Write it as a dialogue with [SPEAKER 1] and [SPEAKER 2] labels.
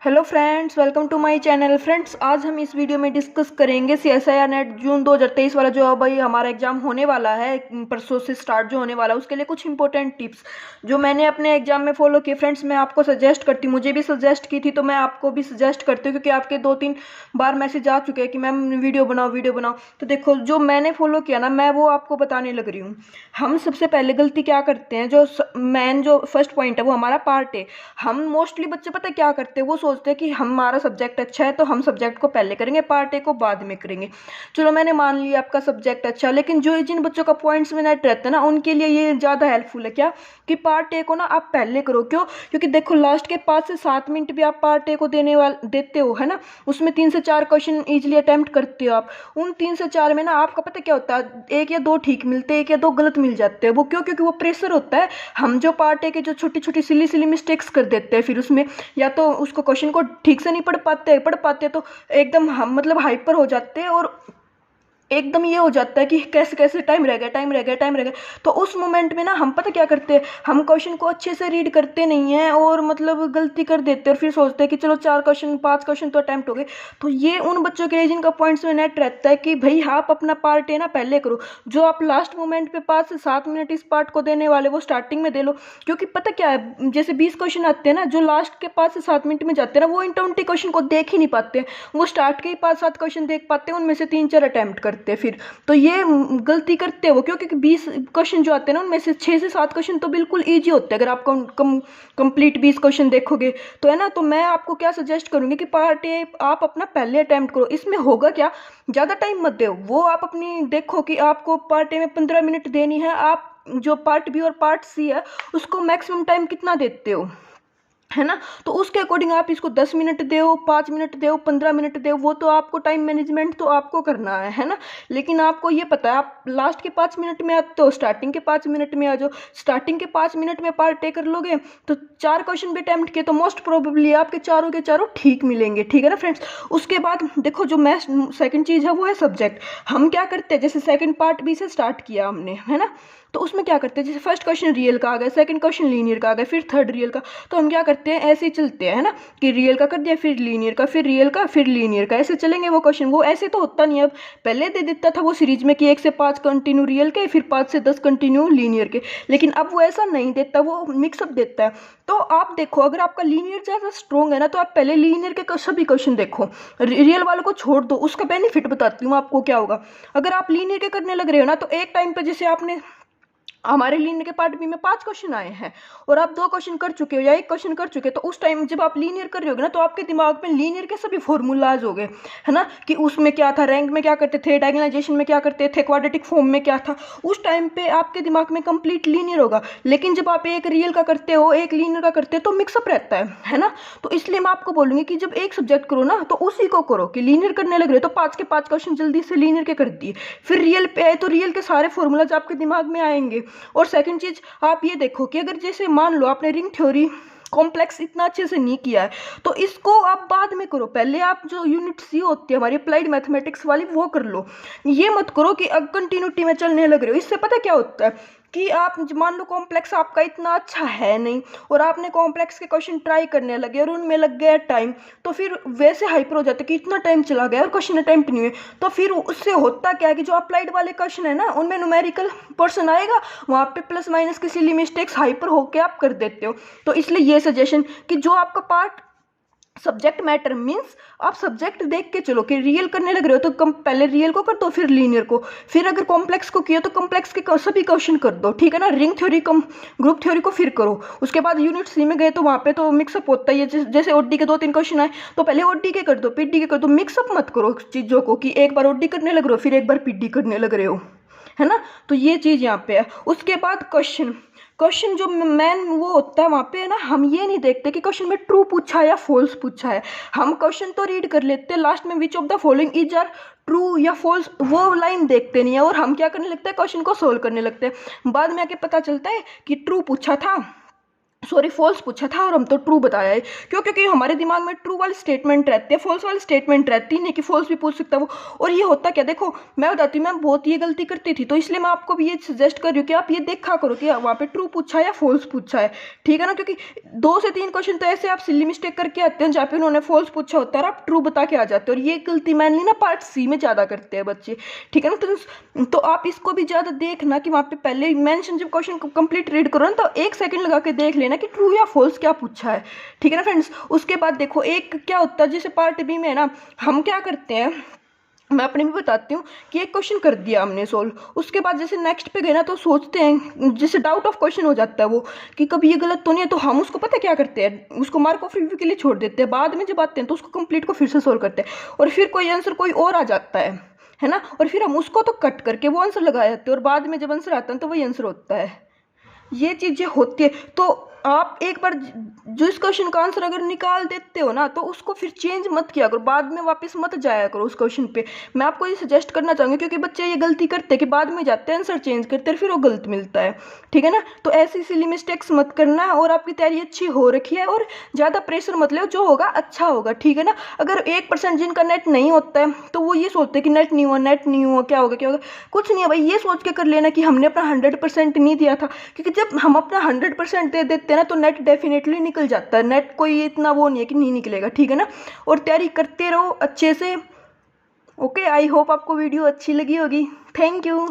[SPEAKER 1] Hello friends, welcome to my channel. Friends, आज हम इस वीडियो में डिस्कस करेंगे CSIR नेट जून 2023 वाला जो भाई हमारा एग्जाम होने वाला है, परसों से स्टार्ट जो होने वाला है, उसके लिए कुछ इंपॉर्टेंट टिप्स जो मैंने अपने एग्जाम में फॉलो किए। फ्रेंड्स, मैं आपको सजेस्ट करती हूँ, मुझे भी सजेस्ट की थी तो मैं आपको भी सजेस्ट करती हूँ, क्योंकि आपके 2-3 बार मैसेज आ चुके हैं कि मैम वीडियो बनाओ। तो देखो, जो मैंने फॉलो किया ना, मैं वो आपको बताने लग रही हूँ। हम सबसे पहले गलती क्या करते हैं, जो फर्स्ट पॉइंट है वो हमारा पार्ट है। हम मोस्टली बच्चे पता है क्या करते हैं, वो सोचते हैं कि हमारा सब्जेक्ट अच्छा है तो हम सब्जेक्ट को पहले करेंगे, पार्ट ए को बाद में करेंगे। चलो, मैंने मान लिया आपका सब्जेक्ट अच्छा, लेकिन जिन बच्चों का पॉइंट्स में नेट रहता है ना, उनके लिए ये ज़्यादा हेल्पफुल है क्या, कि पार्ट ए को ना आप पहले करो। क्यों? क्योंकि देखो, लास्ट के 5 से 7 मिनट भी आप पार्ट ए को देते हो, है ना। उसमें 3 से 4 क्वेश्चन ईजिली अटेम्प्ट करते हो आप। उन 3 से 4 में ना आपका पता क्या होता है, 1 या 2 ठीक मिलते हैं, 1 या 2 गलत मिल जाते हैं। वो क्यों? क्योंकि वो प्रेशर होता है। हम जो पार्ट ए के जो छोटी छोटी सिली मिस्टेक्स कर देते हैं, फिर उसमें या तो उसको क्वेश्चन को ठीक से नहीं पढ़ पाते तो एकदम हम मतलब हाइपर हो जाते हैं, और एकदम ये हो जाता है कि कैसे कैसे टाइम रह गया। तो उस मोमेंट में ना हम पता क्या करते हैं, हम क्वेश्चन को अच्छे से रीड करते नहीं हैं और मतलब गलती कर देते हैं, और फिर सोचते हैं कि चलो 4 क्वेश्चन 5 क्वेश्चन तो अटैम्प्ट हो गए। तो ये उन बच्चों के लिए जिनका पॉइंट्स में नेट रहता है कि भाई आप अपना पार्ट है ना पहले करो। जो आप लास्ट मोमेंट पे 5 से 7 मिनट इस पार्ट को देने वाले, वो स्टार्टिंग में दे लो। क्योंकि पता क्या है, जैसे 20 क्वेश्चन आते हैं ना, जो लास्ट के 5 से 7 मिनट में जाते हैं ना, वो इन 20 क्वेश्चन को देख ही नहीं पाते। वो स्टार्ट के ही 5-7 क्वेश्चन देख पाते हैं, उनमें से 3-4 अटैम्प्ट करते हैं फिर। तो ये गलती करते हो क्योंकि 20 क्वेश्चन जो आते हैं ना, उनमें से 6 से 7 क्वेश्चन तो बिल्कुल ईजी होते हैं अगर आप कंप्लीट 20 क्वेश्चन देखोगे तो, है ना। तो मैं आपको क्या सजेस्ट करूंगी कि पार्ट ए आप अपना पहले अटेम्प्ट करो। इसमें होगा क्या, ज़्यादा टाइम मत दो। वो आप अपनी देखो कि आपको पार्ट ए में 15 मिनट देनी है, आप जो पार्ट बी और पार्ट सी है उसको मैक्सिमम टाइम कितना देते हो, है ना। तो उसके अकॉर्डिंग आप इसको 10 मिनट दो, 5 मिनट दो, 15 मिनट दो, वो तो आपको टाइम मैनेजमेंट तो आपको करना है ना। लेकिन आपको ये पता है, आप लास्ट के 5 मिनट में आते हो, स्टार्टिंग के 5 मिनट में आ जाओ। स्टार्टिंग के 5 मिनट में पार्ट ए कर लोगे तो 4 क्वेश्चन भी अटेम्प्ट किए तो मोस्ट प्रोबेबली आपके चारों के चारों ठीक मिलेंगे, ठीक है ना फ्रेंड्स। उसके बाद देखो, जो मैं सेकंड चीज़ है वो है सब्जेक्ट। हम क्या करते हैं, जैसे सेकंड पार्ट बी से स्टार्ट किया हमने, है ना। तो उसमें क्या करते हैं, जैसे फर्स्ट क्वेश्चन रियल का आ गया, सेकंड क्वेश्चन लीनियर का आ गया, फिर थर्ड रियल का। तो हम क्या करते हैं, ऐसे ही चलते हैं, है ना, कि रियल का कर दिया, फिर लीनियर का, फिर रियल का, फिर लीनियर का, ऐसे चलेंगे वो क्वेश्चन। वो ऐसे तो होता नहीं है। अब पहले दे देता था वो सीरीज में कि 1 से 5 कंटिन्यू रियल के, फिर 5 से 10 कंटिन्यू लीनियर के, लेकिन अब वो ऐसा नहीं देता, वो मिक्सअप देता है। तो आप देखो, अगर आपका लीनियर ज़्यादा स्ट्रॉन्ग है ना, तो आप पहले लीनियर के सभी क्वेश्चन देखो, रियल वालों को छोड़ दो। उसका बेनिफिट बताती हूँ आपको क्या होगा। अगर आप लीनियर के करने लग रहे हो ना, तो एक टाइम पे जैसे आपने हमारे लीनियर के पार्ट बी में 5 क्वेश्चन आए हैं और आप 2 क्वेश्चन कर चुके हो या 1 क्वेश्चन कर चुके हो, तो उस टाइम जब आप लीनियर कर रहे होगे ना, तो आपके दिमाग में लीनियर के सभी फॉर्मूलाज हो गए, है ना, कि उसमें क्या था, रैंक में क्या करते थे, डायगोनलाइजेशन में क्या करते थे, क्वाड्रेटिक फॉर्म में क्या था। उस टाइम पे आपके दिमाग में कंप्लीट लीनियर होगा। लेकिन जब आप एक रियल का करते हो, एक लीनियर का करते हो, तो मिक्सअप रहता है ना। तो इसलिए मैं आपको बोलूंगी कि जब एक सब्जेक्ट करो ना, तो उसी को करो। कि लीनियर करने लग रहे हो तो 5 के 5 क्वेश्चन जल्दी से लीनियर के कर दिए, फिर रियल पे आए तो रियल के सारे फॉर्मूलाज आपके दिमाग में आएंगे। और सेकंड चीज, आप ये देखो कि अगर जैसे मान लो आपने रिंग थ्योरी कॉम्प्लेक्स इतना अच्छे से नहीं किया है, तो इसको आप बाद में करो। पहले आप जो यूनिट सी होती है हमारी अप्लाइड मैथमेटिक्स वाली, वो कर लो। ये मत करो कि अब कंटिन्यूटी में चलने लग रहे हो। इससे पता क्या होता है कि आप मान लो कॉम्प्लेक्स आपका इतना अच्छा है नहीं, और आपने कॉम्प्लेक्स के क्वेश्चन ट्राई करने लगे और उनमें लग गया टाइम, तो फिर वैसे हाइपर हो जाते कि इतना टाइम चला गया और क्वेश्चन अटेम्प्ट नहीं हुए। तो फिर उससे होता क्या है कि जो अप्लाइड वाले क्वेश्चन है ना, उनमें न्यूमेरिकल पोर्शन आएगा, वहाँ पे प्लस माइनस की सिली मिस्टेक्स हाइपर होके आप कर देते हो। तो इसलिए ये सजेशन कि जो आपका पार्ट सब्जेक्ट मैटर मीन्स आप सब्जेक्ट देख के चलो। कि रियल करने लग रहे हो तो पहले रियल को कर दो, फिर लीनियर को, फिर अगर कॉम्प्लेक्स को किया तो कॉम्प्लेक्स के सभी क्वेश्चन कर दो, ठीक है ना। रिंग थ्योरी ग्रुप थ्योरी को फिर करो। उसके बाद यूनिट सी में गए तो वहाँ पे तो मिक्सअप होता ही है। जैसे ओडी के 2-3 क्वेश्चन आए तो पहले ओडी के कर दो, पीडी के कर दो। मिक्सअप मत करो चीज़ों को कि एक बार ओडी करने लग रहे हो फिर एक बार पीडी करने लग रहे हो, है ना। तो ये चीज़ यहाँ पे है। उसके बाद क्वेश्चन जो मेन वो होता है वहाँ पे, है ना, हम ये नहीं देखते कि क्वेश्चन में ट्रू पूछा है या फॉल्स पूछा है। हम क्वेश्चन तो रीड कर लेते हैं, लास्ट में which of the following is are true या फॉल्स, वो लाइन देखते नहीं है, और हम क्या करने लगते हैं, क्वेश्चन को सोल्व करने लगते हैं। बाद में आके पता चलता है कि ट्रू पूछा था, सॉरी फॉल्स पूछा था और हम तो ट्रू बताया है। क्यों? क्योंकि हमारे दिमाग में ट्रू वाले स्टेटमेंट रहते हैं, फॉल्स वाले स्टेटमेंट रहती नहीं कि फॉल्स भी पूछ सकता वो। और ये होता क्या, देखो मैं बताती हूँ, मैं बहुत ये गलती करती थी, तो इसलिए मैं आपको भी ये सजेस्ट कर रही हूँ कि आप ये देखा करो कि वहाँ पे ट्रू पूछा है या फॉल्स पूछा है, ठीक है ना। क्योंकि 2 से 3 क्वेश्चन तो ऐसे आप सिली मिस्टेक करके आते हैं जहाँ पे उन्होंने फॉल्स पूछा होता है और आप ट्रू बता के आ जाते हो, और ये गलती मैनली ना पार्ट सी में ज़्यादा करते हैं बच्चे, ठीक है ना। तो आप इसको भी ज़्यादा देखना कि वहाँ पे पहले मेंशन जब क्वेश्चन को कंप्लीट रीड करो ना, तो 1 सेकंड लगा के देख लेना कि ट्रू या फॉल्स क्या पूछा है, ठीक है ना फ्रेंड्स। उसके बाद देखो एक क्या होता है, जैसे पार्ट बी में है ना, हम क्या करते हैं, मैं अपने भी बताती हूँ कि एक क्वेश्चन कर दिया हमने सोल्व, उसके बाद जैसे नेक्स्ट पे गए ना तो सोचते हैं, जैसे डाउट ऑफ क्वेश्चन हो जाता है वो कि कभी ये गलत तो नहीं है, तो हम उसको पता क्या करते हैं, उसको मार्क ऑफ रिव्यू के लिए छोड़ देते हैं, बाद में जब आते हैं तो उसको कंप्लीट को फिर से सोल्व करते हैं, और फिर कोई आंसर कोई और आ जाता है ना, और फिर हम उसको तो कट करके वो आंसर लगा जाते हैं, और बाद में जब आंसर आता है तो वही आंसर होता है। ये चीज़ें होती है। तो आप एक बार जो इस क्वेश्चन का आंसर अगर निकाल देते हो ना, तो उसको फिर चेंज मत किया करो, बाद में वापस मत जाया करो उस क्वेश्चन पे। मैं आपको ये सजेस्ट करना चाहूँगी, क्योंकि बच्चे ये गलती करते हैं कि बाद में जाते हैं आंसर चेंज करते हैं, फिर वो गलत मिलता है, ठीक है ना। तो ऐसी सिली मिस्टेक्स मत करना, और आपकी तैयारी अच्छी हो रखी है, और ज़्यादा प्रेशर मत लो, जो होगा अच्छा होगा, ठीक है ना। अगर 1% जिनका नेट नहीं होता है तो वो ये सोचते हैं कि नेट नहीं हुआ क्या होगा क्या होगा, कुछ नहीं है भाई, ये सोच के कर लेना कि हमने अपना 100% नहीं दिया था, क्योंकि जब हम अपना 100% दे देते हैं ना तो नेट डेफिनेटली निकल जाता है, नेट कोई इतना वो नहीं है कि नहीं निकलेगा, ठीक है ना। और तैयारी करते रहो अच्छे से। ओके, आई होप आपको वीडियो अच्छी लगी होगी। Thank you.